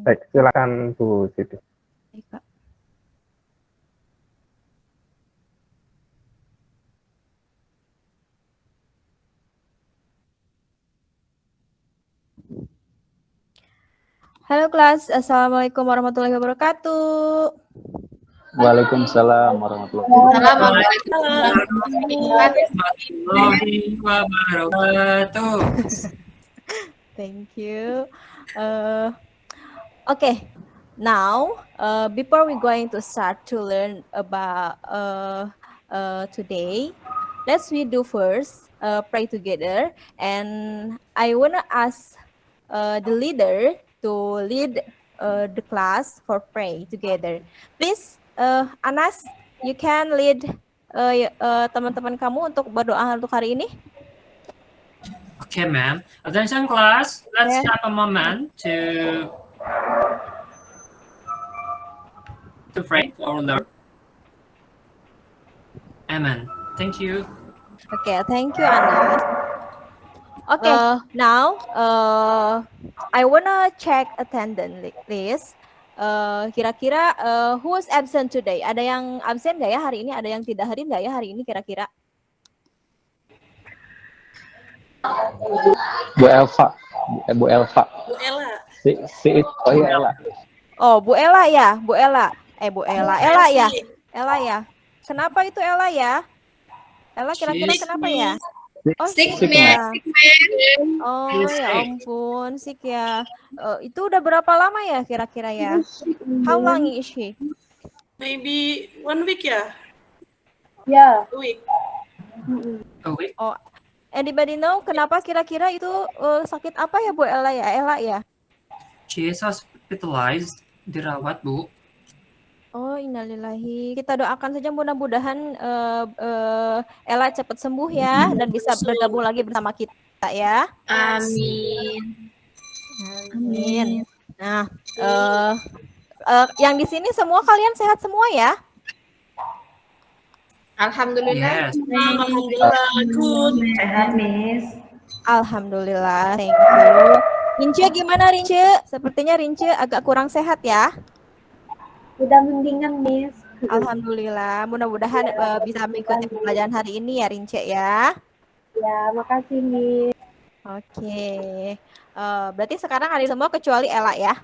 Baik, silakan Bu Siti. Baik, Kak. Halo kelas, Assalamualaikum warahmatullahi wabarakatuh. Waalaikumsalam warahmatullahi wabarakatuh. Thank you. Okay, now before we going to start to learn about today, let's we do first pray together, and I wanna ask the leader to lead the class for pray together. Please, Anas, you can lead teman-teman kamu untuk berdoa untuk hari ini. Okay, ma'am. Attention, class. Let's have a moment to pray for Lord. Amen. Thank you. Okay, thank you, Anas. Okay, now I wanna check attendance list. Kira-kira who was absent today? Ada yang absen nggak ya hari ini? Ada yang tidak hadir nggak ya hari ini kira-kira? Bu Elva. Bu Ella. Oh iya Ella. Oh, Bu Ella ya, Bu Ella. Bu Ella, Ella ya, Ella ya. Kenapa itu Ella ya? Ella kira-kira kenapa ya? Oh, sick ya. Oh ya ampun, sick ya. Itu udah berapa lama ya kira-kira ya? How long is she? Maybe 1 week ya? Yeah. 2 week. A week. Oh, anybody know kenapa kira-kira itu sakit apa ya Bu Ella ya? Ella ya? She is hospitalized, dirawat, Bu. Oh, innalillahi. Kita doakan saja mudah-mudahan Ella cepat sembuh ya dan bisa bergabung lagi bersama kita ya. Amin. Amin. Nah, yang di sini semua kalian sehat semua ya? Alhamdulillah. Yes. Alhamdulillah. Good. Sehat, Miss. Alhamdulillah, thank you. Rince gimana Rince? Sepertinya Rince agak kurang sehat ya? Udah mendingan, Miss. Alhamdulillah, mudah-mudahan bisa mengikuti pelajaran hari ini ya Rince ya. Ya, makasih, Miss. Oke, berarti sekarang hari semua kecuali Ella ya?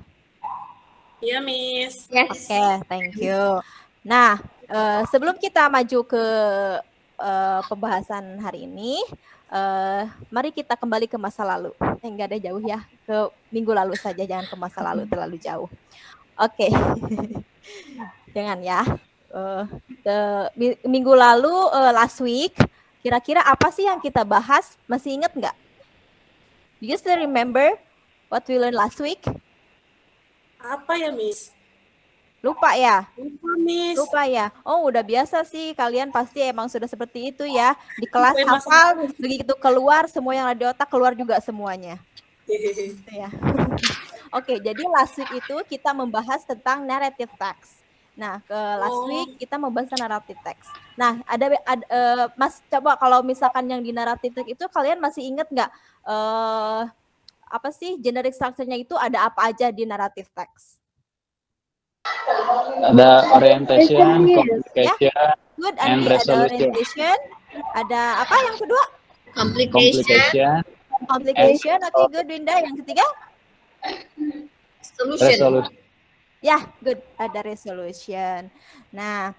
Iya, Miss. Oke, thank you. Nah, sebelum kita maju ke pembahasan hari ini, mari kita kembali ke masa lalu. Enggak ada jauh ya, ke minggu lalu saja, jangan ke masa lalu terlalu jauh. Oke, jangan ya. Minggu lalu, last week, kira-kira apa sih yang kita bahas? Masih ingat nggak? Do you still remember what we learned last week? Apa ya, Miss? Lupa ya? Lupa, Miss. Lupa ya? Oh, udah biasa sih. Kalian pasti emang sudah seperti itu ya. Di kelas hafal, begitu keluar, semua yang ada di otak keluar juga semuanya. Gitu ya. Oke, jadi last week itu kita membahas tentang narrative text. Nah, last week kita membahas narrative text. Nah, Mas, coba kalau misalkan yang di narrative text itu kalian masih ingat nggak apa sih generic structure-nya itu ada apa aja di narrative text? Ada orientation, complication, good, and ada resolution. orientation. Ada apa yang kedua? Complication. Oke, good, Winda. Yang ketiga? Resolution. Ya, good. Ada resolution. Nah,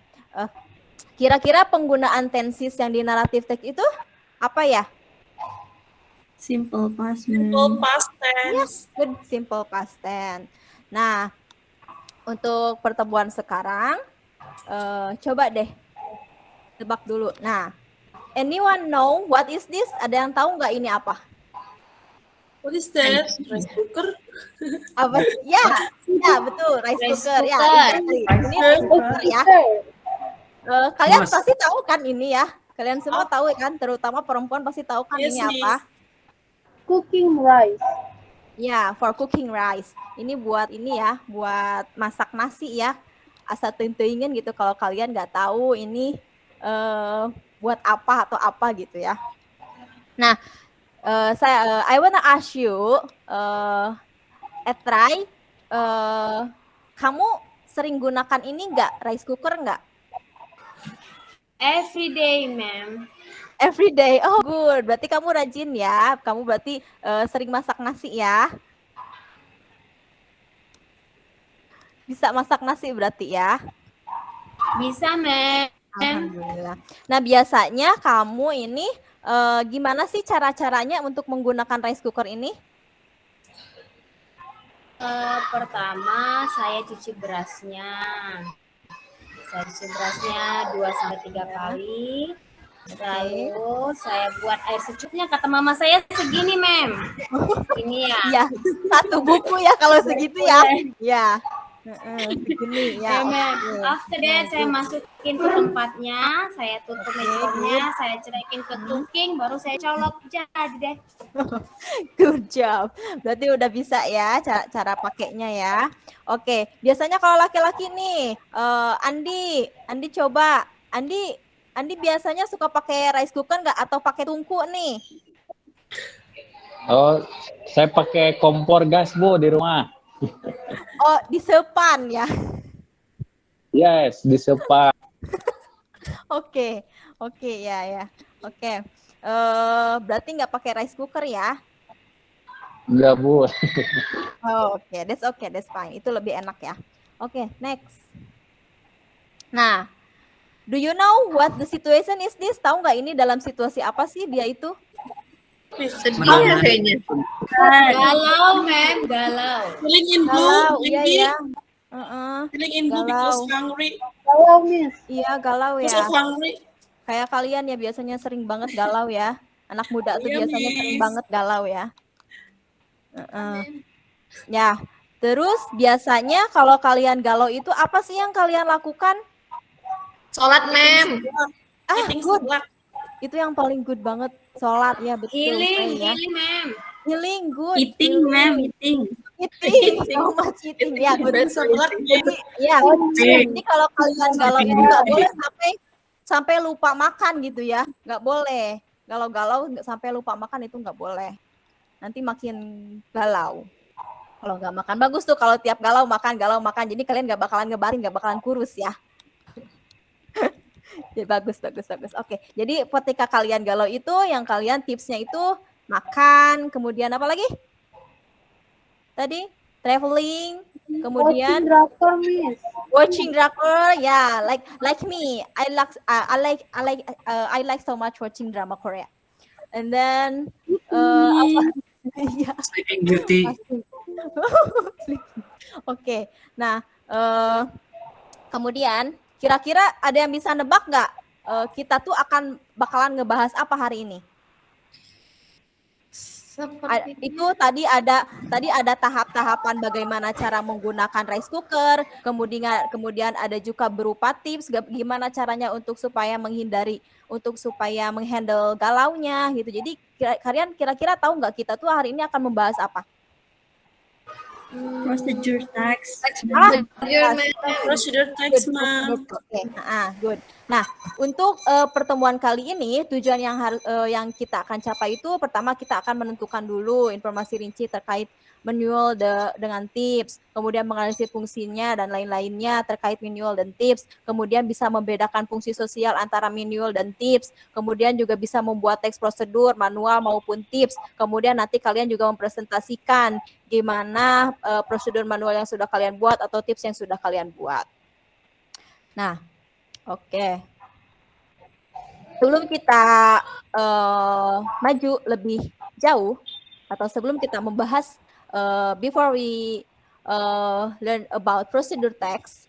kira-kira penggunaan tenses yang di narrative text itu apa ya? Simple past tense. Yes, good, simple past tense. Nah, untuk pertemuan sekarang, coba deh tebak dulu. Nah, anyone know what is this? Ada yang tahu nggak ini apa? What is that? Rice cooker? Apa? Ya, betul, rice cooker. Ya, exactly. Ini rice cooker ya. Kalian pasti tahu kan ini ya? Kalian semua tahu kan? Terutama perempuan pasti tahu kan ini apa? Cooking rice. Ya, for cooking rice. Ini buat ini ya, buat masak nasi ya. Asa teuing-teuingan gitu kalau kalian nggak tahu ini buat apa atau apa gitu ya. Nah, I wanna ask you, try kamu sering gunakan ini nggak, rice cooker nggak? Every day, ma'am. Every day. Oh, good. Berarti kamu rajin ya. Kamu berarti sering masak nasi ya. Bisa masak nasi berarti ya. Bisa, ma'am. Alhamdulillah. Nah, biasanya kamu ini gimana sih cara-caranya untuk menggunakan rice cooker ini? Pertama, saya cuci berasnya. Saya cuci berasnya 2-3 kali. Lalu saya buat air secukupnya. Kata mama saya segini, mem. Ini ya. Ya, satu buku ya kalau segitu ya. Ya. Begini ya. Mem. After that saya masukin ke tempatnya, saya tutup mixernya, saya cerekin ke cooking, baru saya colok, jadi deh. Good job. Berarti udah bisa ya cara pakainya ya. Oke, biasanya kalau laki-laki nih, Andi coba. Andi biasanya suka pakai rice cooker nggak atau pakai tungku nih? Oh, saya pakai kompor gas, Bu, di rumah. Oh, di sepan ya. Yes, di sepan. Oke, ya. Oke. Berarti nggak pakai rice cooker ya? Enggak, Bu. Oh, oke, that's fine. Itu lebih enak ya. Oke, next. Nah, do you know what the situation is this? Tahu nggak ini dalam situasi apa sih dia itu? Sedih ya kayaknya. Galau, mem, galau. Feeling in blue, Galau, iya maybe. ya. Feeling in blue because hungry. Galau, Miss. Iya, galau Because ya. of hungry. Kayak kalian ya biasanya sering banget galau ya. Anak muda tuh Iya, biasanya sering Miss. banget galau ya. Ya, terus biasanya kalau kalian galau itu apa sih yang kalian lakukan? Sholat, mem. Eating Good. salad. Itu yang paling good banget. Sholat ya, betul. Healing, ya. healing, mem. Healing, good. Eating, mem, eating. Eating, so much eating. Ya, good. Salad, Jadi, ya, jadi kalau kalian galau itu nggak boleh sampai lupa makan gitu ya. Nggak boleh. Galau-galau sampai lupa makan itu nggak boleh. Nanti makin galau. Kalau nggak makan, bagus tuh kalau tiap galau makan. Jadi kalian nggak bakalan ngebatin, nggak bakalan kurus ya. Ya, bagus. Oke, jadi ketika kalian galau itu, yang kalian tipsnya itu makan, kemudian apa lagi? Tadi traveling, kemudian watching drakor, ya, like me. I like so much watching drama Korea. And then apa? Ya. Sleeping Beauty. Oke, nah kemudian kira-kira ada yang bisa nebak nggak kita tuh bakalan ngebahas apa hari ini? Itu tadi ada tahap-tahapan bagaimana cara menggunakan rice cooker, kemudian ada juga berupa tips gimana caranya untuk supaya menghandle galaunya gitu. Jadi kalian kira-kira tahu nggak kita tuh hari ini akan membahas apa? Procedure tax. Procedure tax, ma'am. Oke, good. Nah, untuk pertemuan kali ini tujuan yang kita akan capai itu pertama kita akan menentukan dulu informasi rinci terkait manual dengan tips, kemudian menganalisis fungsinya dan lain-lainnya terkait manual dan tips, kemudian bisa membedakan fungsi sosial antara manual dan tips, kemudian juga bisa membuat teks prosedur manual maupun tips, kemudian nanti kalian juga mempresentasikan gimana prosedur manual yang sudah kalian buat atau tips yang sudah kalian buat. Nah, oke. Sebelum kita maju lebih jauh atau sebelum kita membahas before we learn about procedure text,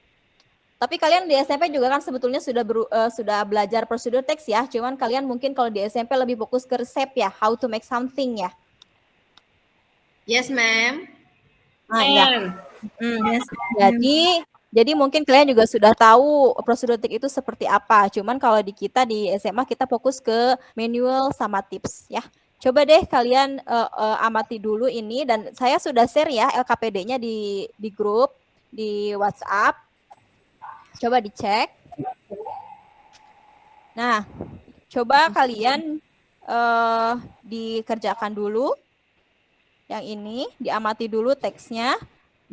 tapi kalian di SMP juga kan sebetulnya sudah belajar procedure text ya. Cuman kalian mungkin kalau di SMP lebih fokus ke resep ya, how to make something ya. Yes, ma'am. Nah, ya. Jadi mungkin kalian juga sudah tahu prosedur text itu seperti apa. Cuman kalau di kita di SMA kita fokus ke manual sama tips ya. Coba deh kalian amati dulu ini dan saya sudah share ya LKPD-nya di grup di WhatsApp. Coba dicek. Nah, coba kalian dikerjakan dulu. Yang ini diamati dulu teksnya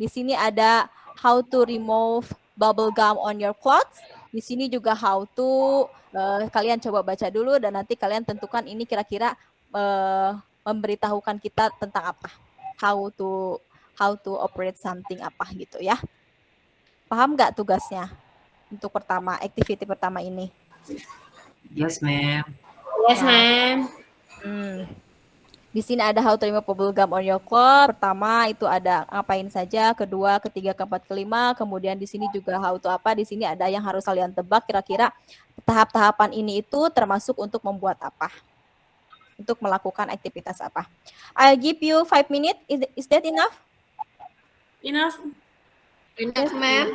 Di sini ada how to remove bubble gum on your clothes. Di sini juga how to, kalian coba baca dulu dan nanti kalian tentukan ini kira-kira memberitahukan kita tentang apa. How to operate something apa gitu ya. Paham nggak tugasnya? Untuk pertama, activity pertama ini. Yes, ma'am. Yes, ma'am. Di sini ada how to remove bubble gum on your cloth. Pertama itu ada ngapain saja, kedua, ketiga, keempat, kelima. Kemudian di sini juga how to apa. Di sini ada yang harus kalian tebak kira-kira tahap-tahapan ini itu termasuk untuk membuat apa. Untuk melakukan aktivitas apa. I'll give you 5 minutes. Is that enough? Enough. Yes, ma'am.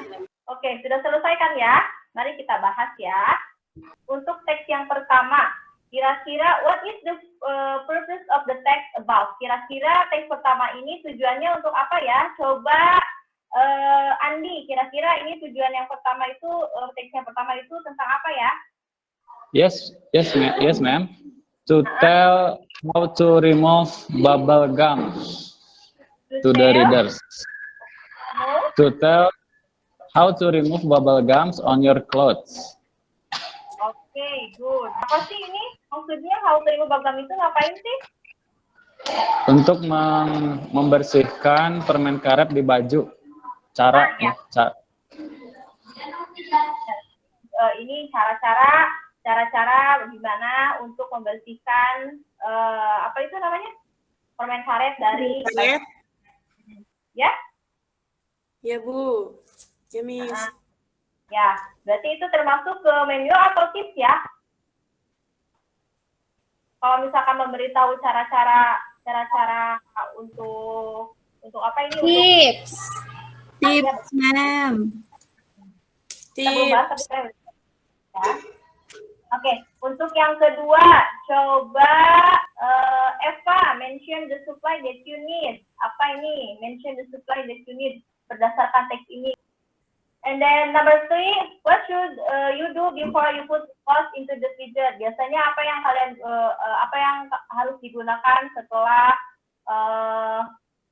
Oke, sudah selesai kan ya? Mari kita bahas ya. Untuk teks yang pertama, kira-kira what is the purpose of the text about? Kira-kira teks pertama ini tujuannya untuk apa ya? Coba Andi, kira-kira ini tujuan yang pertama itu, teks yang pertama itu tentang apa ya? Yes, ma'am. To tell how to remove bubble gum to the readers. To tell how to remove bubble gums on your clothes. Oke, good. Apa sih ini? Maksudnya how to remove bubble gum itu ngapain sih? Untuk membersihkan permen karet di baju. Ini cara-cara gimana untuk membersihkan apa itu namanya? Permen karet dari Karet. ya? Ya, Bu. Ya, Miss. Ya, berarti itu termasuk ke manual atau tips ya? Kalau misalkan memberitahu cara-cara untuk apa ini? Tips. Tips, ma'am. Kita belum bahas tapi saya ya. Oke, untuk yang kedua, coba Eva mention the supply that you need. Apa ini? Mention the supply that you need berdasarkan teks ini. And then number 3, what should you do before you put clothes into the freezer? Biasanya apa yang harus digunakan setelah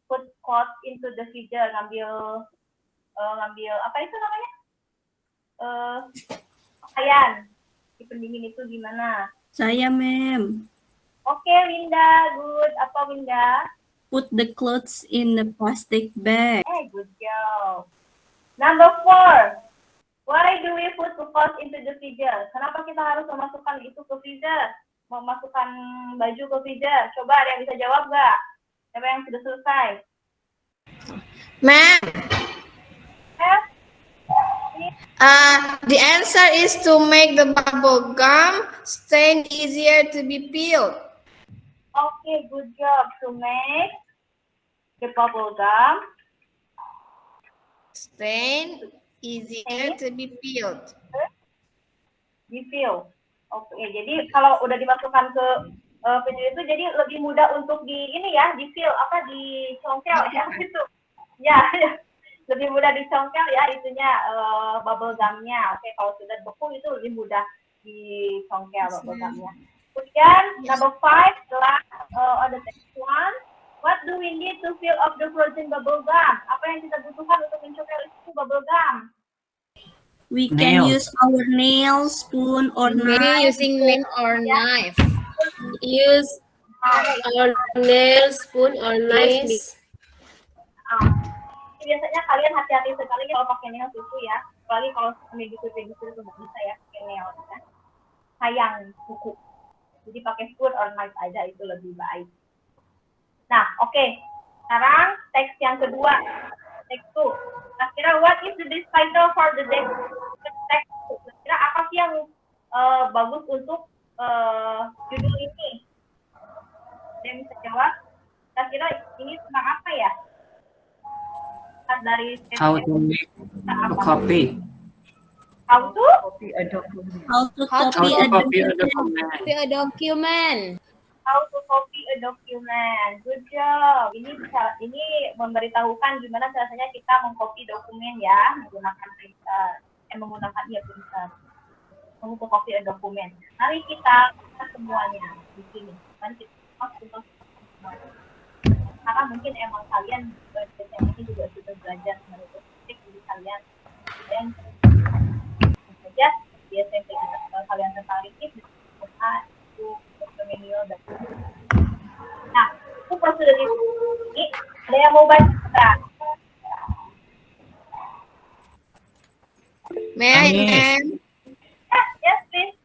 put clothes into the freezer? Ngambil apa itu namanya? Pakaian di pendingin itu gimana? Saya, ma'am. Oke, Winda, good. Apa Winda? Put the clothes in the plastic bag. Good job. Number 4, why do we put the clothes into the freezer? Kenapa kita harus memasukkan itu ke freezer? Memasukkan baju ke freezer? Coba ada yang bisa jawab nggak? Siapa yang sudah selesai? Ma'am. The answer is to make the bubble gum stain easier to be peeled. Okay, good job. To make the bubble gum Stain easier to be peeled. Di-peel. Oke, jadi kalau udah dimasukkan ke freezer itu jadi lebih mudah untuk di-peel, dicongkel ya gitu. Ya, lebih mudah dicongkel ya itunya bubble gumnya. Oke, kalau sudah beku itu lebih mudah dicongkel bubble gumnya. Kemudian number 5 adalah on the next one. What do we need to fill up the frozen bubble gum? Apa yang kita butuhkan untuk mencongkel itu bubble gum? We can use our nail, spoon, or knife. Maybe using nail or knife. Use our nail, spoon, or knife. Biasanya kalian hati-hati sekali kalau pakai nail itu ya. Apalagi kalau medikus itu nggak bisa ya pakai nail kan. Sayang buku. Jadi pakai spoon or knife aja itu lebih baik. Nah, oke. Sekarang teks yang kedua. Teks 2. Kira-kira what is the title for the text? Kira-kira apa sih yang bagus untuk judul ini? Ada yang bisa jawab? Kira-kira ini tentang apa ya? Dari How to make a copy. How to? How to copy a document. How to copy a document. Good job. Ini memberitahukan gimana caranya kita mengcopy dokumen ya, menggunakan printer. Menggunakan printer. Untuk copy a dokumen. Mari kita lihat semuanya di sini. Mari kita lihat semuanya. karena mungkin emang kalian yang ini juga sudah belajar menurut tips, jadi kalian saja di SMP kita kalian tertarik itu manual dan nah itu prosedur ini ada yang mau baca? May I, ma'am? Yes, please.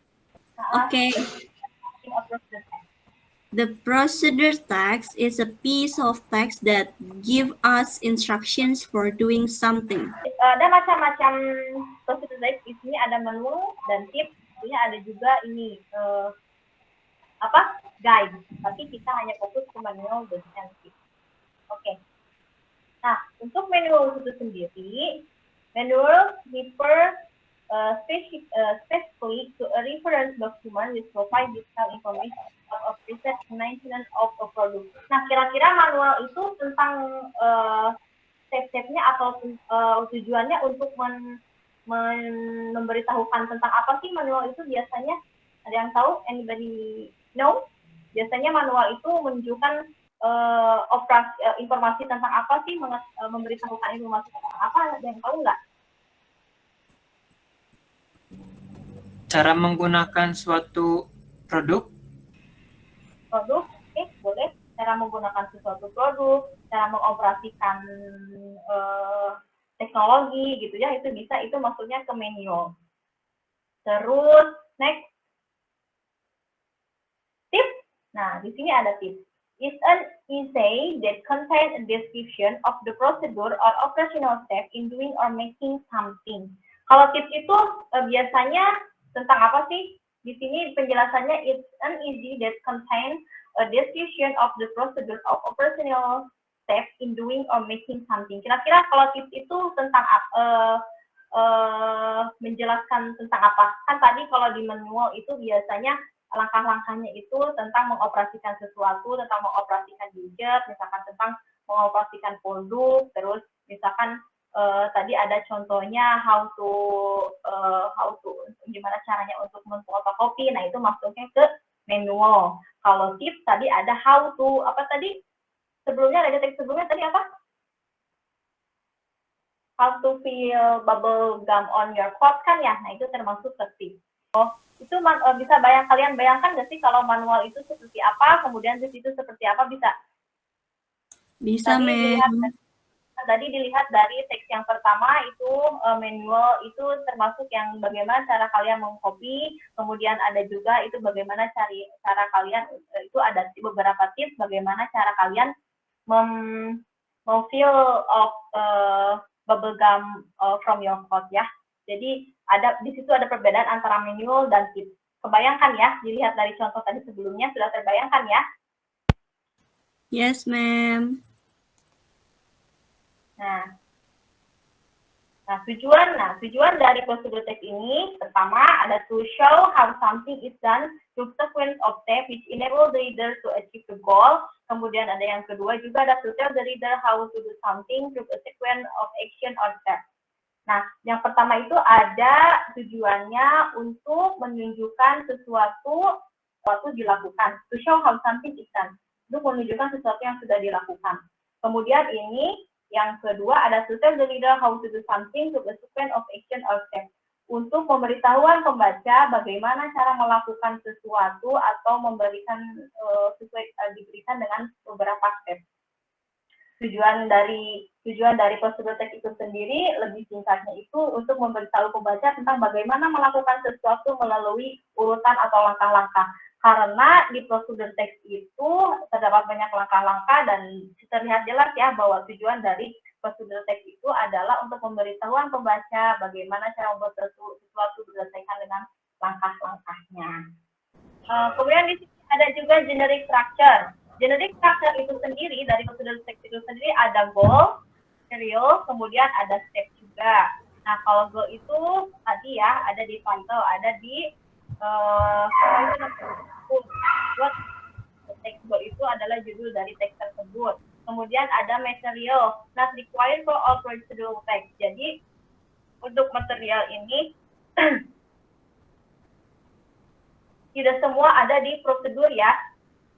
Okay. The procedure text is a piece of text that give us instructions for doing something. Ada macam-macam prosedur text. Di sini ada menu dan tips. Ini ada juga ini guide. Tapi kita hanya fokus ke manual dan tips. Oke. Nah, untuk manual itu sendiri, manual refer specifically to a reference document which provide detailed information of research and maintenance of a product. Nah, kira-kira manual itu tentang step-stepnya atau tujuannya untuk memberitahukan tentang apa sih manual itu biasanya? Ada yang tahu? Anybody know? Biasanya manual itu menunjukkan informasi tentang apa sih? Memberitahukan informasi tentang apa? Ada yang tahu nggak? Cara menggunakan suatu produk. Oke, boleh. Cara menggunakan sesuatu produk, cara mengoperasikan teknologi gitu ya, itu bisa, itu maksudnya ke manual. Terus next tips. Nah, di sini ada tips. It's an essay that contains a description of the procedure or operational step in doing or making something. Kalau tips itu biasanya tentang apa sih? Di sini penjelasannya it's an essay that contains a description of the procedure of operational step in doing or making something. Kira-kira kalau tips itu tentang menjelaskan tentang apa? Kan tadi kalau di manual itu biasanya langkah-langkahnya itu tentang mengoperasikan sesuatu, tentang mengoperasikan gadget, misalkan tentang mengoperasikan produk, terus misalkan tadi ada contohnya how to gimana caranya untuk memfotokopi. Nah, itu masuknya ke manual. Kalau tips tadi ada how to apa tadi? Sebelumnya ada teks sebelumnya tadi apa? How to fill bubble gum on your cloth kan ya? Nah, itu termasuk ke tips. Itu bisa kalian bayangkan nggak sih kalau manual itu seperti apa, kemudian tips itu seperti apa, bisa? Bisa, ma'am. Tadi dilihat dari teks yang pertama itu manual itu termasuk yang bagaimana cara kalian mengcopy, kemudian ada juga itu bagaimana cara kalian itu ada beberapa tips bagaimana cara kalian memfill of bubble gum from your cloth ya. Jadi ada di situ ada perbedaan antara manual dan tips. Kebayangkan ya, dilihat dari contoh tadi sebelumnya sudah terbayangkan ya? Yes, ma'am. Nah, tujuan dari prosedur teks ini pertama ada to show how something is done through sequence of steps which enable the reader to achieve the goal. Kemudian ada yang kedua juga ada to tell the reader how to do something through a sequence of action or steps. Nah, yang pertama itu ada tujuannya untuk menunjukkan sesuatu dilakukan. To show how something is done. Untuk menunjukkan sesuatu yang sudah dilakukan. Kemudian ini yang kedua ada to tell the reader how to do something through a sequence of action or steps. Untuk pemberitahuan pembaca bagaimana cara melakukan sesuatu atau diberikan dengan beberapa step. Tujuan dari prosedur teks itu sendiri lebih singkatnya itu untuk memberitahu pembaca tentang bagaimana melakukan sesuatu melalui urutan atau langkah-langkah. Karena di prosedur teks itu terdapat banyak langkah-langkah dan terlihat jelas ya bahwa tujuan dari prosedur teks itu adalah untuk pemberitahuan pembaca bagaimana cara membuat sesuatu berdasarkan dengan langkah-langkahnya. Kemudian di sini ada juga generic structure. Generic structure itu sendiri dari prosedur teks itu sendiri ada goal, material, kemudian ada step juga. Nah, kalau goal itu tadi ya ada di title, ada di teks goal itu adalah judul dari teks tersebut. Kemudian ada material, not required for all procedural text. Jadi untuk material ini tidak semua ada di prosedur ya.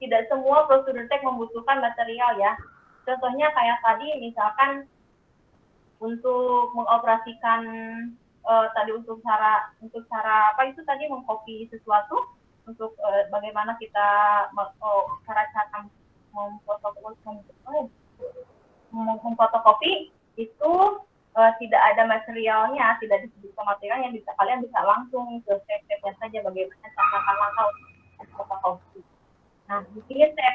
Tidak semua prosedur teks membutuhkan material ya. Contohnya kayak tadi misalkan untuk mengoperasikan tadi untuk cara apa itu tadi mengcopy sesuatu untuk bagaimana kita cara memfotokopi itu tidak ada materialnya, tidak disebutkan material yang bisa kalian bisa langsung ke step-stepnya saja bagaimana cara langkah untuk fotokopi. Nah, di sini step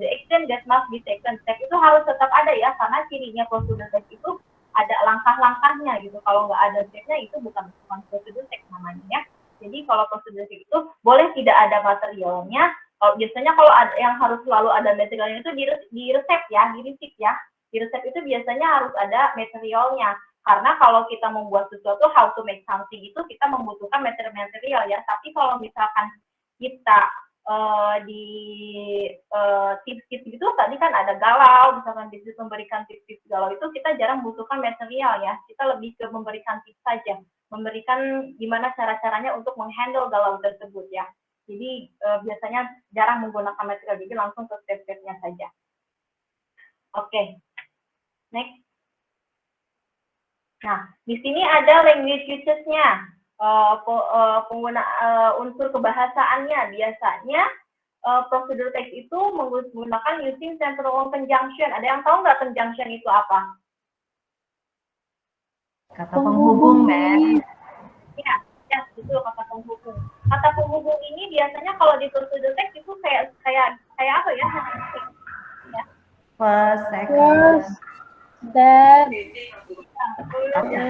the action that must be taken, step itu harus tetap ada ya, karena cirinya prosedur teks itu ada langkah-langkahnya gitu. Kalau nggak ada stepnya itu bukan prosedur teks namanya ya. Jadi kalau prosedur teks itu boleh tidak ada materialnya. Biasanya kalau ada, yang harus selalu ada materialnya itu di resep ya, di resep ya. Di resep itu biasanya harus ada materialnya. Karena kalau kita membuat sesuatu, how to make something itu kita membutuhkan material ya. Tapi kalau misalkan kita di tips-tips gitu tadi kan ada galau, misalkan di situ memberikan tips-tips galau itu kita jarang membutuhkan material ya, kita lebih ke memberikan tips saja, memberikan gimana cara-caranya untuk menghandle galau tersebut ya. Jadi biasanya jarang menggunakan material, jadi langsung ke step-stepnya saja. Oke, next. Nah, di sini ada language usage-nya. Pengguna unsur kebahasaannya biasanya prosedur teks itu menggunakan using temporal conjunction. Ada yang tahu nggak conjunction itu apa? Kata penghubung, Ya, itu kata penghubung. Kata penghubung ini biasanya kalau di prosedur teks itu kayak apa ya? First, second, then,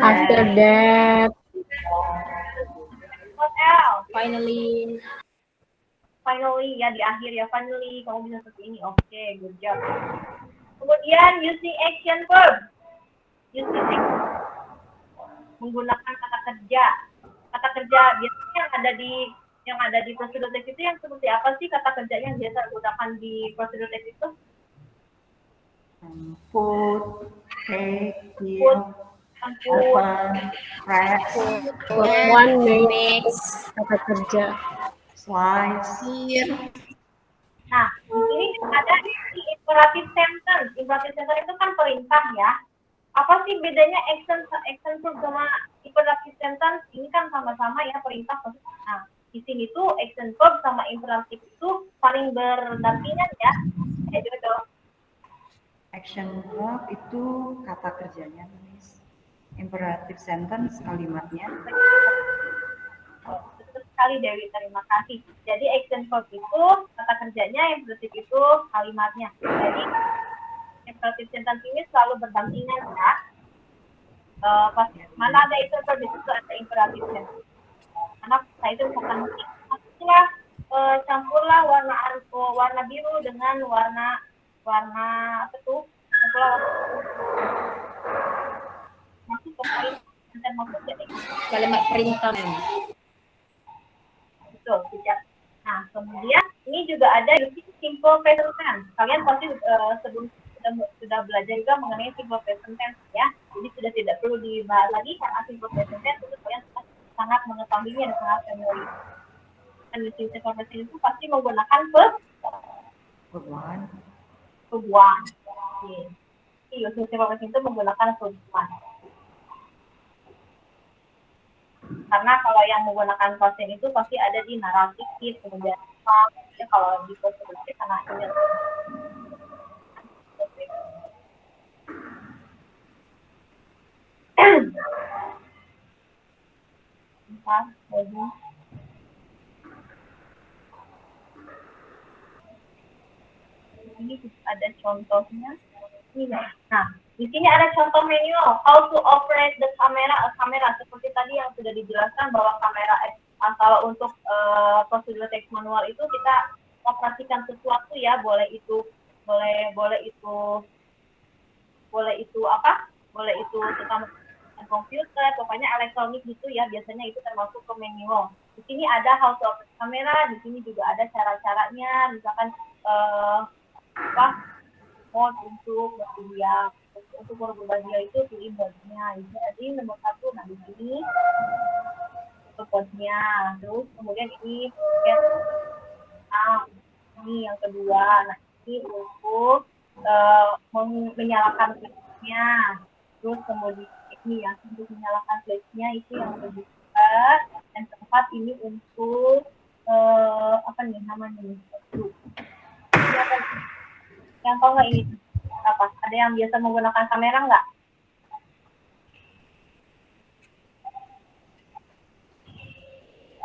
after that. What else? Finally, ya di akhir ya, finally kamu bisa seperti ini. Oke, good job. Kemudian using action verb. Menggunakan kata kerja. Kata kerja biasanya yang ada di prosedur teks itu yang seperti apa sih kata kerjanya yang biasa digunakan di prosedur teks itu? Put, take, give, Put, open, press, one mix, kata kerja, slice. Nah, di sini ada di imperative sentence. Imperative sentence itu kan perintah ya. Apa sih bedanya action verb sama imperative sentence? Ini kan sama-sama ya perintah. Nah, di sini tuh action verb sama imperative itu saling berdampingan ya. Jodoh. Action verb itu kata kerjanya, Miss. Imperative sentence kalimatnya. Betul sekali Dewi, terima kasih. Jadi action verb itu kata kerjanya, imperative itu kalimatnya. Jadi imperative sentence ini selalu berdampingan ya. Mana ada action verb itu ada imperative sentence. Karena saya itu bukan campurlah warna biru dengan warna apa tuh? Masuk ke kalimat perintah. Betul, tidak. Nah, kemudian ini juga ada using simple present tense. Kalian pasti sudah belajar juga mengenai simple present tense ya. Jadi sudah tidak perlu dibahas lagi karena simple present tense itu kalian sangat mengetahuinya dan sangat familiar. Dan using simple present itu pasti menggunakan verb one. Using simple present itu menggunakan verb one. Karena kalau yang menggunakan present itu pasti ada di naratif, kemudian ya, kalau di prosedur karena ini ini ada contohnya. Nah, di sini ada contoh manual how to operate the kamera seperti tadi yang sudah dijelaskan bahwa kamera kalau untuk prosedur teks manual itu kita operasikan sesuatu ya, boleh itu kita menggunakan komputer, pokoknya elektronik gitu ya, biasanya itu termasuk ke manual. Di sini ada how to operate kamera, di sini juga ada cara-caranya, misalkan mode untuk berdia. Untuk berbahagia itu pilih mode-nya. Jadi nomor 1, nah di sini mode-nya. Terus kemudian ini ini yang kedua. Nah ini untuk menyalakan flashnya, terus kemudian ini ya untuk menyalakan flashnya itu yang lebih cepat, dan keempat ini untuk apa nih namanya nih? Yang tahu nggak ini apa? Ada yang biasa menggunakan kamera nggak?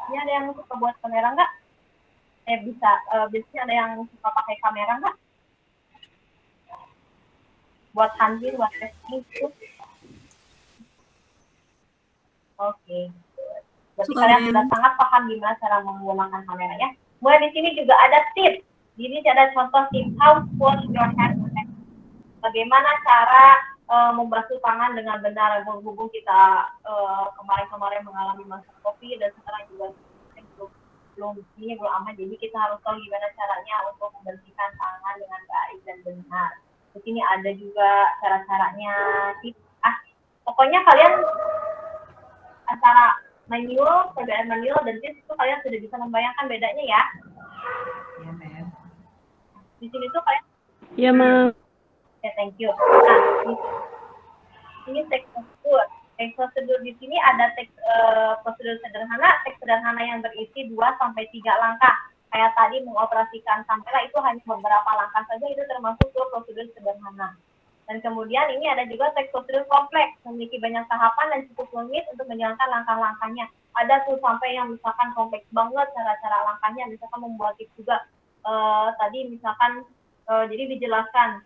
Ini ada yang suka buat kamera nggak? Biasanya ada yang suka pakai kamera nggak? Buat handir, buat testing itu. Oke. Berarti kalian sudah sangat paham gimana cara menggunakan kamera ya. Kemudian di sini juga ada tips. Jadi ada contoh tips how to wash your hands. Bagaimana cara membasuh tangan dengan benar. Berhubung kita kemarin-kemarin mengalami masa COVID dan sekarang juga belum aman. Jadi kita harus tahu gimana caranya untuk membersihkan tangan dengan baik dan benar. Di sini ada juga cara-caranya. Pokoknya kalian antara manual, perbedaan manual dan tips itu kalian sudah bisa membayangkan bedanya ya. Iya, Ma'am. Di sini tuh kalian. Ya, Ma'am. Ya, thank you. Nah, ini teks prosedur. Teks prosedur di sini ada teks prosedur sederhana yang berisi 2-3 langkah. Kayak tadi mengoperasikan sampel itu hanya beberapa langkah saja, itu termasuk ke prosedur sederhana. Dan kemudian ini ada juga teks prosedur kompleks, memiliki banyak tahapan dan cukup rumit untuk menjalankan langkah-langkahnya. Ada tuh sampai yang misalkan kompleks banget cara-cara langkahnya, misalkan membuat tips juga. Tadi misalkan jadi dijelaskan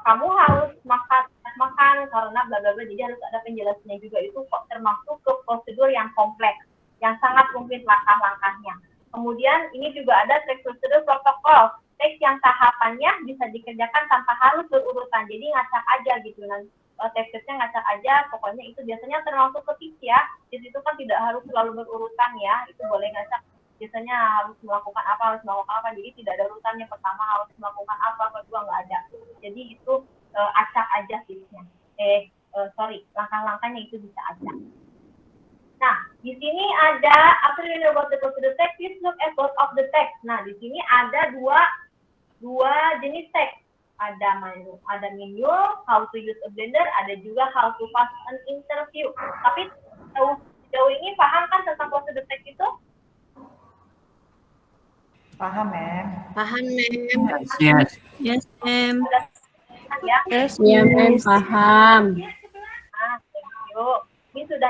kamu harus makan karena bla bla bla, jadi harus ada penjelasannya juga. Itu termasuk ke prosedur yang kompleks, yang sangat rumit langkah-langkahnya. Kemudian ini juga ada teks prosedur protokol, teks yang tahapannya bisa dikerjakan tanpa harus berurutan, jadi ngacak aja gitu. Teks-teksnya ngacak aja, pokoknya itu biasanya termasuk ke tips ya. Di situ kan tidak harus selalu berurutan ya, itu boleh ngacak. Biasanya harus melakukan apa, jadi tidak ada urutannya. Pertama harus melakukan apa, kedua nggak ada. Jadi itu acak aja tipsnya. Langkah-langkahnya itu bisa acak. Nah, di sini ada after you know about the procedure text, please look at both of the text. Nah, di sini ada dua jenis teks. Ada manual, how to use a blender, ada juga how to pass an interview. Tapi sejauh ini paham kan tentang prosedur teks itu? Paham, Ma'am. Paham, Ma'am. Yes. Yes, Ma'am. Ya. Yes, Ma'am. Paham. Nah, thank you. Ini sudah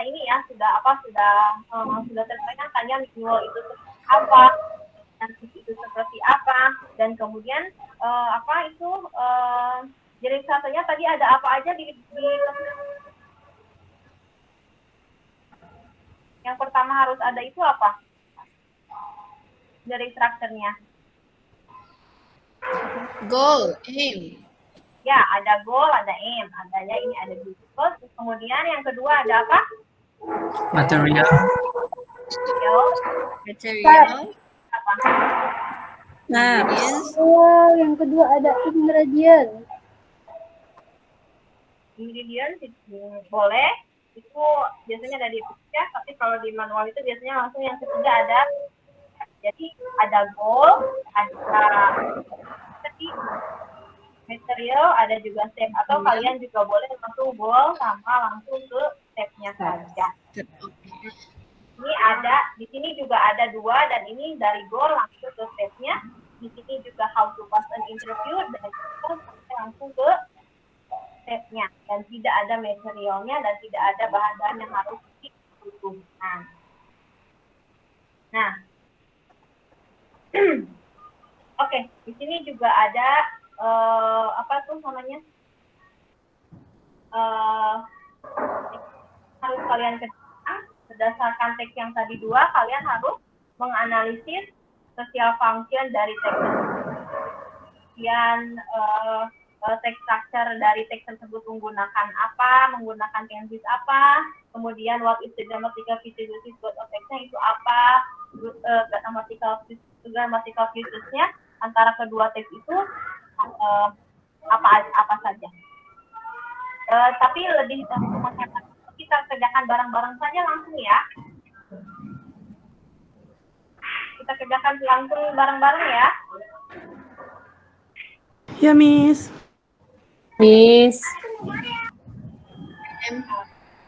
tersampaikan kalian manual itu seperti apa, nanti itu seperti apa, dan kemudian jadi satunya tadi ada apa aja di yang pertama harus ada itu apa dari strukturnya? Goal, aim. Ya, ada goal, ada aim, adanya ini ada goal. Kemudian yang kedua ada apa? Material. Material. Apa? Nah, yang kedua ada ingredient. Ingredient boleh, itu biasanya ada di ya, tapi kalau di manual itu biasanya langsung yang ketiga ada. Jadi ada goal, ada material, ada juga step, atau kalian juga boleh langsung goal sama langsung ke stepnya saja. Ini ada, di sini juga ada 2, dan ini dari goal langsung ke stepnya. Di sini juga how to pass an interview, dan langsung ke stepnya, dan tidak ada materialnya dan tidak ada bahan-bahan yang harus dibutuhkan. Nah, oke, di sini juga ada harus kalian kerjakan berdasarkan teks yang tadi 2, kalian harus menganalisis social function dari teks tersebut. Kemudian teks structure dari teks tersebut menggunakan apa, menggunakan tenses apa, kemudian what is the grammatical features of text-nya itu apa, grammatical features-nya antara kedua teks itu apa saja. Tapi lebih kita kerjakan bareng-bareng saja langsung ya. Kita kerjakan langsung bareng-bareng ya. ya, Miss. Miss.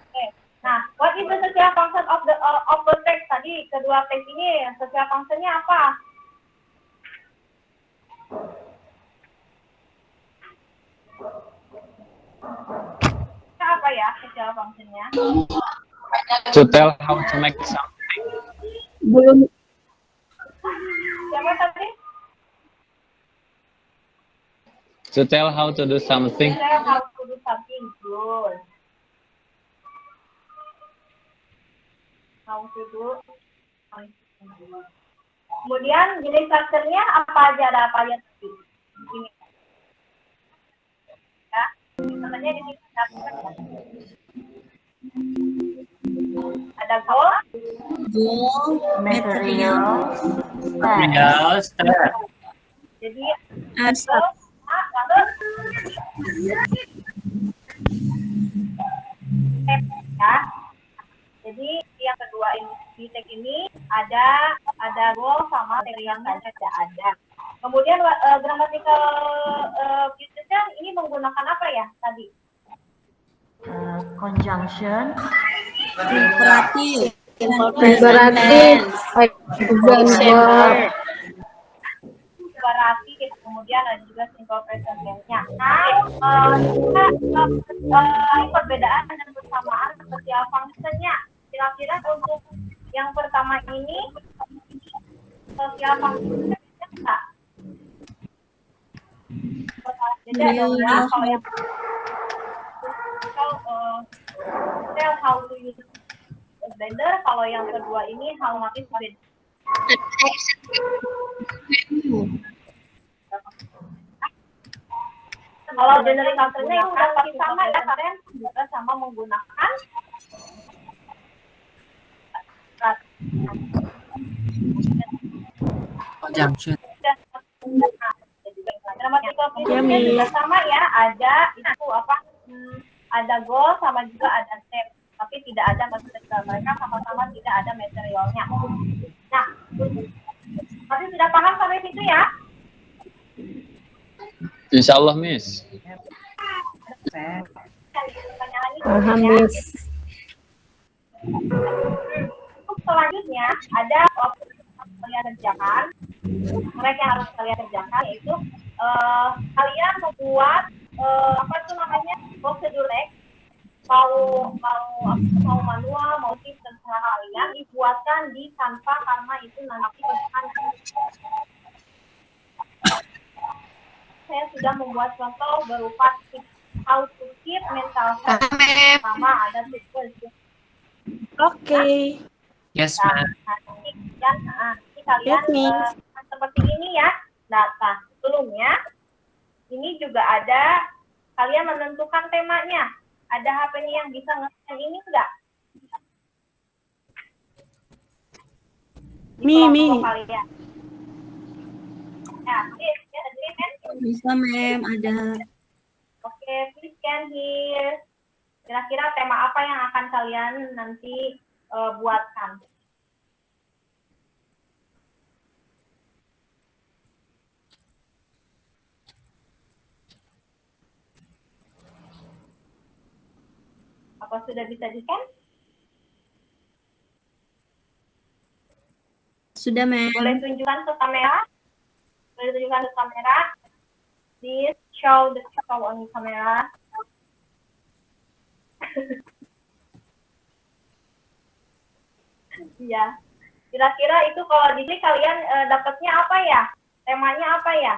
Oke. Nah, what is the social function of the text tadi? Kedua teks ini social functionnya apa? Apa ya social functionnya? To tell how to make something. Belum. Siapa tadi? To tell how to do something. Tell how to do something. Good. How to do something. Kemudian jenis strukturnya apa aja? Ada apa aja tadi? Ini. Ya, namanya di sini ada goal, Material. Material, step. jadi Step. ya. Jadi yang kedua ini di teks ini ada goal sama material saja ada. Kemudian grammatical future ini menggunakan apa ya tadi? Conjunction. Imperatif. Imperatif. Example. Imperatif, kemudian ada juga simple present tense-nya. Nah, perbedaan dan persamaan seperti apa fungsinya? Kira-kira untuk yang pertama ini sosial fungsinya enggak? Beda dong ya, kalau yang tell how to use blender, kalau yang kedua ini how much is bed. Kalau general counternya itu udah pasti sama ya kalian, juga sama menggunakan Conjunction. Juga sama ya, ada itu apa? Ada goal sama juga ada step, tapi tidak ada material. Mereka sama-sama tidak ada materialnya. Nah, tapi sudah paham sampai situ ya? Insya Allah, Miss. Paham, Miss. Untuk selanjutnya ada kalian kerjakan. Mereka yang harus kalian kerjakan yaitu kalian membuat apa itu namanya prosedur X, mau manual mau sistem kalian dibuatkan di Canva karena itu nanti akan saya sudah membuat contoh berupa how to keep mental health. Sama ada sequence. Oke. Yes, ma'am. Nanti kalian seperti ini ya. Data sebelumnya ini juga ada kalian menentukan temanya. Ada HP-nya yang bisa nge-scan ini enggak? Mimi. Kalian. Ya, Bisa, Ma'am, ada. Oke, please scan here. Kira-kira tema apa yang akan kalian nanti buatkan? Apa sudah bisa di-scan? Sudah, Ma'am. Boleh tunjukkan ke kamera? Boleh tunjukkan ke kamera? Please show the show on camera. Iya. Kira-kira itu kalau di sini kalian dapatnya apa ya? Temanya apa ya?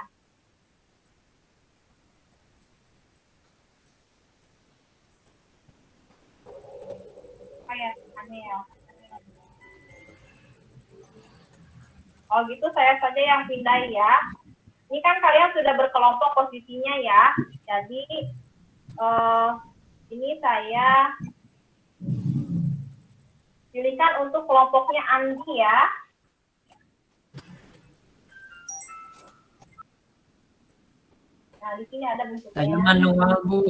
Apa ya? Aneh ya. Oh gitu, saya saja yang pindah ya. Ini kan kalian sudah berkelompok posisinya ya. Jadi ini saya pilihkan untuk kelompoknya Andi ya. Nah, di sini ada bentuknya. Saya manual, Bu.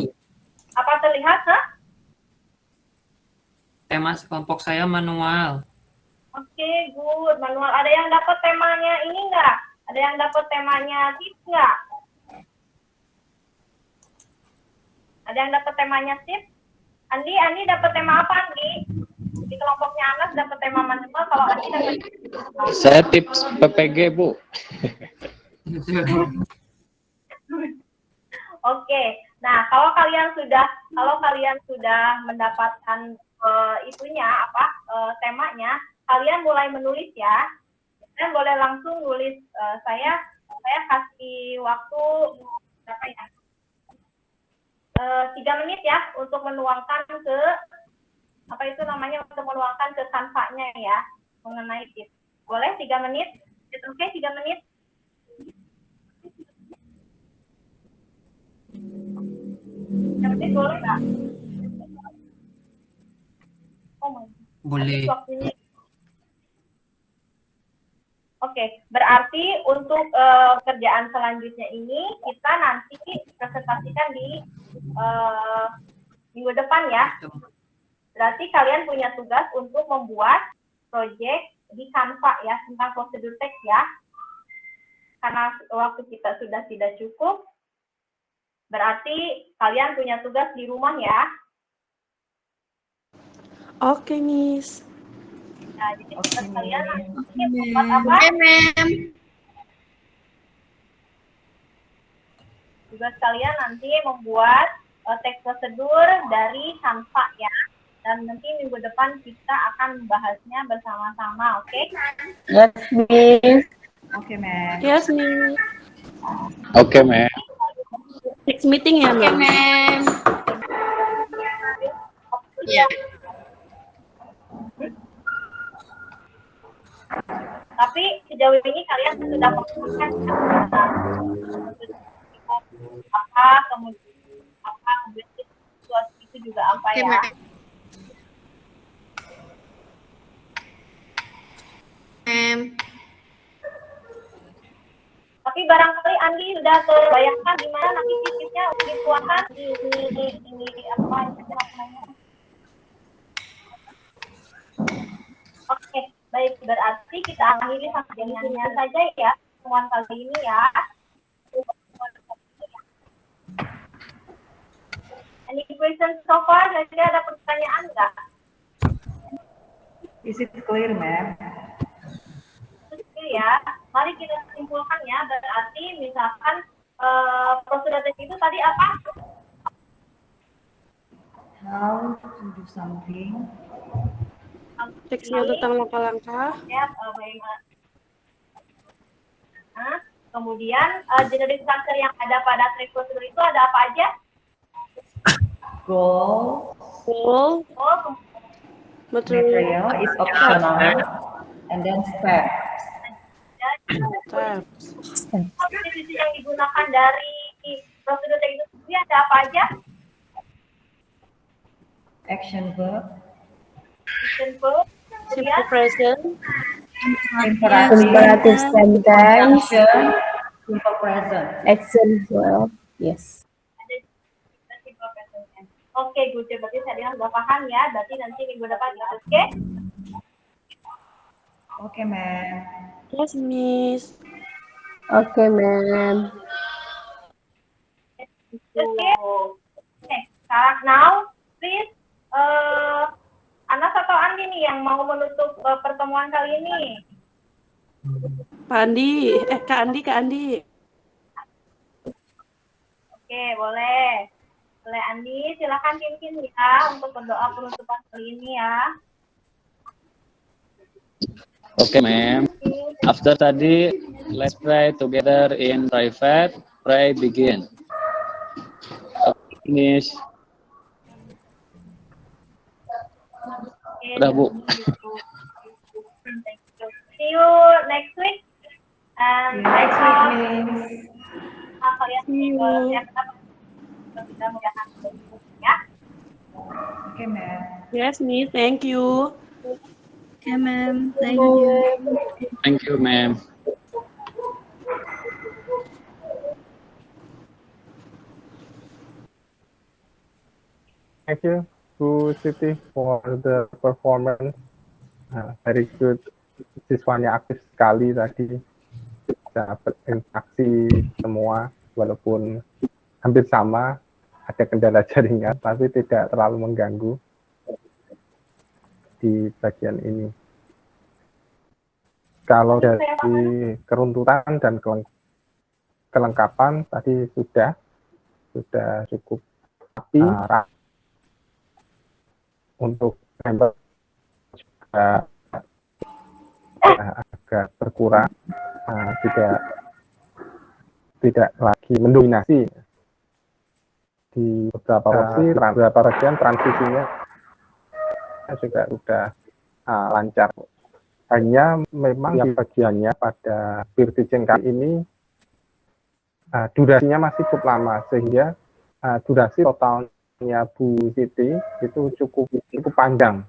Apa terlihat, ha? Tema kelompok saya manual. Oke, good. Manual. Ada yang dapat temanya ini enggak? Ada yang dapat temanya tips enggak? yang dapat temanya sip? Andi dapat tema apa, Andi? Di kelompoknya Anas dapat tema mana? Kalau Andi dapat Saya tips PPG, Bu. Oke. Nah, kalau kalian sudah mendapatkan temanya, kalian mulai menulis ya. Kalian boleh langsung nulis. Saya kasih waktu berapa ya? 3 menit ya untuk menuangkan ke untuk menuangkan ke Canva-nya ya mengenai tips. Boleh 3 menit? Oke, 3 menit. Boleh nggak? Boleh. Oke, berarti untuk kerjaan selanjutnya ini kita nanti presentasikan di minggu depan ya. Berarti kalian punya tugas untuk membuat proyek di Canva ya tentang prosedur teks ya. Karena waktu kita sudah tidak cukup, berarti kalian punya tugas di rumah ya. Oke, Miss. Nah, jadi tugas kalian nanti membuat apa? Tugas kalian nanti membuat teks prosedur dari Canva ya. Dan nanti minggu depan kita akan membahasnya bersama-sama, oke? Yes, Miss. Oke, ma'am. Yes, Miss. Oke, Ma'am. Next meeting ya, Ma'am. Ya. Tapi sejauh ini kalian sudah menemukan kemudian itu juga apa ya? Tapi barangkali Andi sudah terbayangkan gimana nanti titiknya dituangkan di apa namanya? Oke, baik, berarti kita akhiri sampai dengannya saja ya temuan kali ini ya. Any questions so far? Jadi ada pertanyaan nggak? Is it clear, ma'am? Ya, mari kita simpulkan ya. Berarti misalkan prosedur teks itu tadi apa? How to do something. Teksnya tentang langkah-langkah. Ya, kemudian generic structure yang ada pada teks prosedur itu ada apa aja? Goal. Material is optional. And then steps. Sisi yang digunakan dari prosedur teks itu sendiri ada apa aja? Action verb. Simple present. Imperative sentence. Simple present. Action verb. Yes. Oke, good. Berarti saya sudah paham ya. Berarti nanti minggu depan ya, oke? Oke, ma'am. Yes, Miss. Oke, ma'am. Oke, sekarang now, please, Anas atau Andi nih yang mau menutup pertemuan kali ini? Pak Andi, Kak Andi. Oke, boleh. Boleh Andi, silakan pimpin ya untuk berdoa penutupan kali ini ya. Okay, ma'am. After tadi, let's pray together in private. Pray begin. Finish. Udah, Bu. See you next week. And Next week, Miss. kalian ya Oke, ma'am. Yes, Miss. Thank you. Okay, ma'am. Thank you. Thank you, ma'am. Thank you to Siti for the performance. Very good. Siswanya aktif sekali tadi. Dapat interaksi semua walaupun hampir sama ada kendala jaringan, tapi tidak terlalu mengganggu di bagian ini. Kalau dari keruntutan dan kelengkapan tadi sudah cukup, tapi untuk member juga agak berkurang, tidak lagi mendominasi di beberapa bagian transisinya juga sudah lancar. Hanya memang di bagiannya pada peer teaching kali ini durasinya masih cukup lama, sehingga durasi totalnya Bu Siti itu cukup panjang.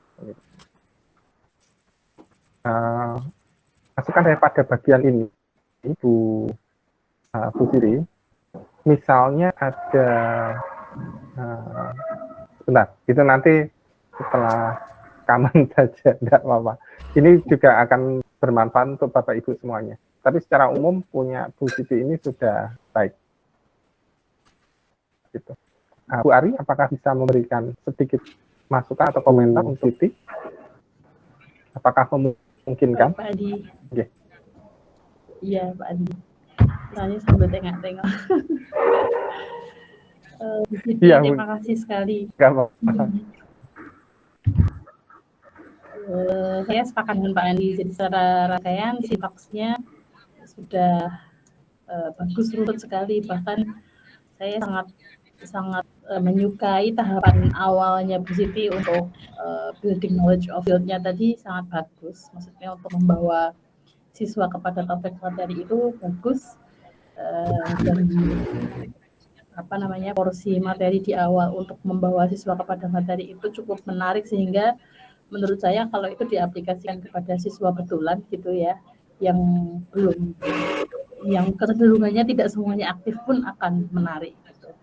Masukan daripada bagian ini, Bu Siti, misalnya ada, sebentar, itu nanti setelah rekaman saja, tidak apa-apa. Ini juga akan bermanfaat untuk Bapak Ibu semuanya. Tapi secara umum punya Bu Siti ini sudah baik. Gitu. Bu Ari, apakah bisa memberikan sedikit masukan atau komentar untuk Siti? Apakah memungkinkan? Pak Adi. Okay. Iya, Pak Adi. Tanya sambil tengok-tengok. Iya, terima kasih sekali. Gak apa-apa. Saya sepakat dengan Pak Andi. Jadi secara rangkaian sintaksnya sudah bagus, runut sekali. Bahkan saya sangat menyukai tahapan awalnya Bu Siti untuk building knowledge of field-nya tadi sangat bagus. Maksudnya untuk membawa siswa kepada topik materi itu bagus, dan porsi materi di awal untuk membawa siswa kepada materi itu cukup menarik, sehingga menurut saya kalau itu diaplikasikan kepada siswa betulan gitu ya, yang kecenderungannya tidak semuanya aktif pun akan menarik gitu.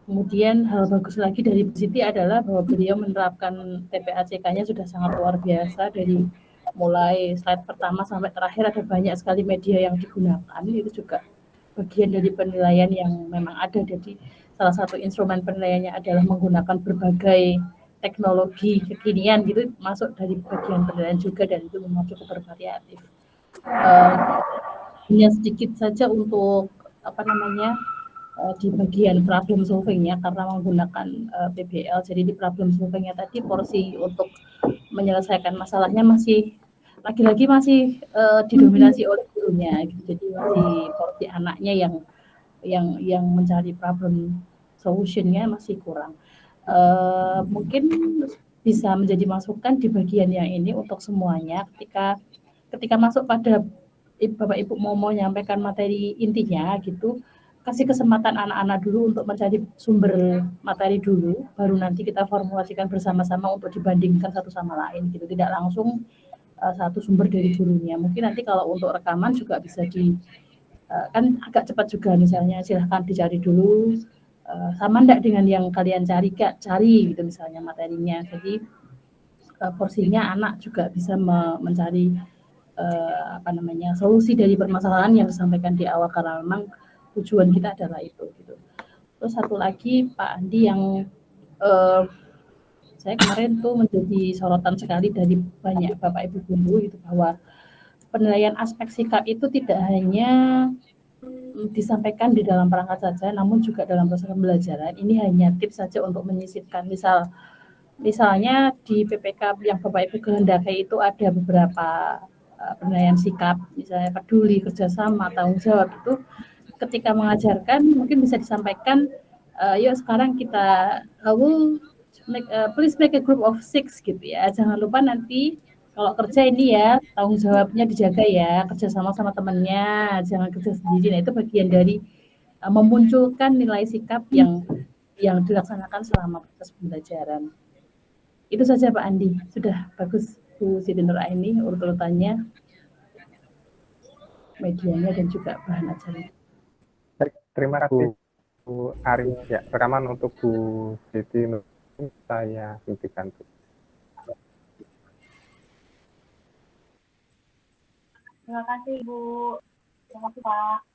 Kemudian hal bagus lagi dari Bu Siti adalah bahwa beliau menerapkan TPACK-nya sudah sangat luar biasa. Dari mulai slide pertama sampai terakhir ada banyak sekali media yang digunakan. Itu juga bagian dari penilaian yang memang ada. Jadi salah satu instrumen penilaiannya adalah menggunakan berbagai teknologi kekinian gitu, masuk dari bagian penilaian juga, dan itu memang cukup bervariatif. Hanya sedikit saja untuk di bagian problem solving-nya, karena menggunakan PBL. Jadi di problem solving-nya tadi porsi untuk menyelesaikan masalahnya masih lagi-lagi didominasi oleh gurunya gitu. Jadi masih porsi anaknya yang mencari problem solution-nya masih kurang. Mungkin bisa menjadi masukan di bagian yang ini untuk semuanya, ketika masuk pada Bapak Ibu mau menyampaikan materi intinya gitu, kasih kesempatan anak-anak dulu untuk mencari sumber materi dulu, baru nanti kita formulasikan bersama-sama untuk dibandingkan satu sama lain gitu, tidak langsung satu sumber dari gurunya. Mungkin nanti kalau untuk rekaman juga bisa kan agak cepat juga, misalnya silahkan dicari dulu sama enggak dengan yang kalian cari gitu misalnya materinya. Jadi porsinya anak juga bisa mencari solusi dari permasalahan yang disampaikan di awal, karena memang tujuan kita adalah itu gitu. Terus satu lagi Pak Andi yang saya kemarin tuh menjadi sorotan sekali dari banyak Bapak Ibu guru itu, bahwa penilaian aspek sikap itu tidak hanya disampaikan di dalam perangkat saja, namun juga dalam proses pembelajaran. Ini hanya tips saja untuk menyisipkan. Misalnya di PPK yang Bapak Ibu kehendaki itu ada beberapa penilaian sikap, misalnya peduli, kerjasama, tanggung jawab. Itu ketika mengajarkan mungkin bisa disampaikan, yuk sekarang kita please make a group of 6 gitu ya. Jangan lupa nanti kalau kerja ini ya, tanggung jawabnya dijaga ya, kerja sama temannya, jangan kerja sendiri. Nah, itu bagian dari memunculkan nilai sikap yang dilaksanakan selama proses pembelajaran. Itu saja Pak Andi, sudah bagus Bu Siti Nuraini urut-urutannya, medianya dan juga bahan ajarnya. Terima kasih Bu Ari. Ya, rekaman untuk Bu Siti Nuraini saya hentikan. Terima kasih Bu. Terima kasih Pak.